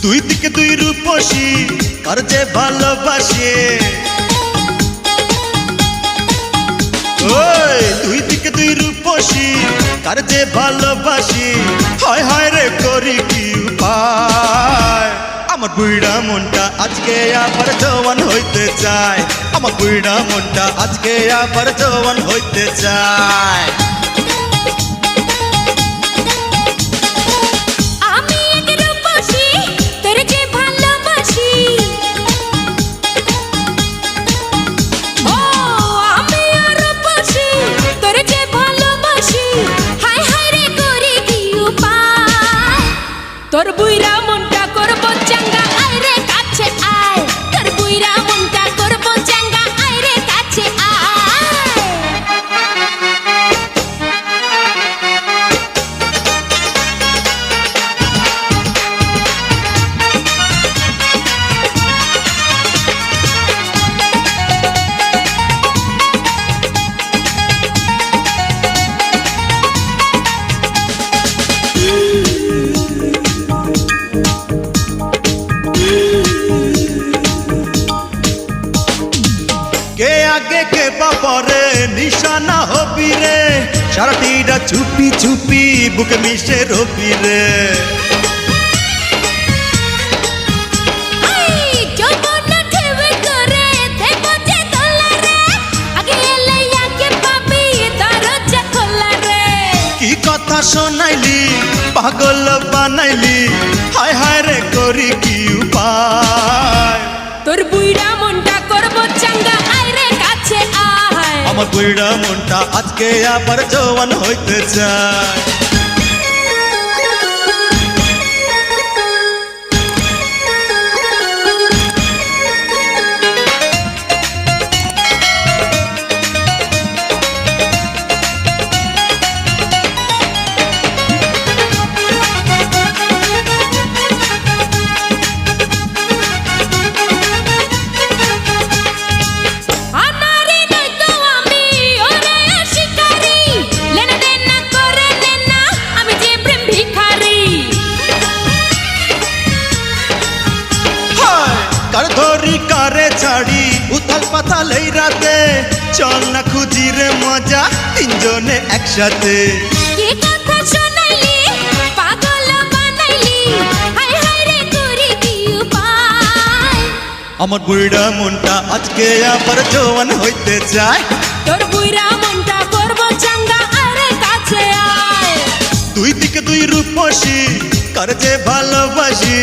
দুই দিকে দুই রূপসী কার যে ভালোবাসে, ওই দুই দিকে দুই রূপসী কার যে ভালোবাসি, হায় হায় রে করি কি উপায়। আমার বুইড়া মনটা আজকে আবার জওয়ান হইতে চায়, আমার বুইড়া মনটা আজকে আবার জওয়ান হইতে চায়। তোর বুইরা মনটা করব চাঙ্গা আয় রে কাছে আয়, তোর বুইরা মনটা করব চাঙ্গা আয় রে কাছে আয়। কে আগে কে বাপরে নিশানা হবি রে, সারাটিরা চুপি চুপি বুকে মিশে রবি রে। কি কথা শোনাইলি পাগল বানাইলি, হায় হায় রে করি কি উপায়। তোর বুইরা মনটা করব চাঙ্গা আয় রে কাছে আয়, আমার বুইড়া মনটা আজকে আবার জওয়ান হইতে চায়। কারে ছাড়ি উথাল পাথাল এই রাতে, চল না খুঁজি রে মজা তিনজনে একসাথে। কি কথা শোনাইলি পাগল বানাইলি, হায় হায় রে করি কি উপায়। আমার বুইড়া মনটা আজকে আবার জওয়ান হইতে চায়, তোর বুইরা মনটা করব চাঙ্গা আয় রে কাছে আয়। দুই দিকে দুই রূপসী কার যে ভালোবাসি,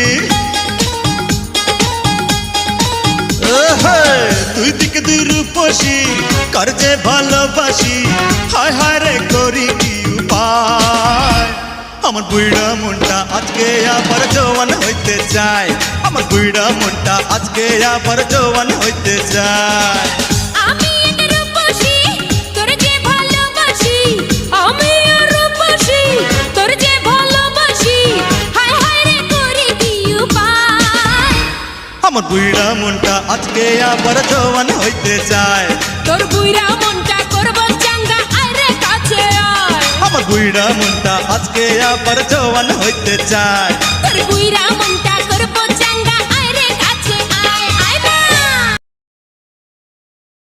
দুই দিকে দুই রূপসী কার যে ভালোবাসি, হায় হায় রে করি কি উপায়। আমার বুইড়া মনটা আজকে আবার জওয়ান হইতে চায়, আমার বুইড়া মনটা আজকে আবার জওয়ান হইতে চায়। আমি এক রূপসী তোর যে ভালোবাসি, আমি রূপসী তোর যে ভালোবাসি, হায় হায় রে করি কি উপায়। আমার বুইড়া মনটা আজকে আবার জওয়ান হইতে চায়, তোর বুইরা মনটা করব চাঙ্গা আয় রে কাছে আয়। আমার বুইড়া মনটা আজকে আবার জওয়ান হইতে চায়, তোর বুইরা মনটা করব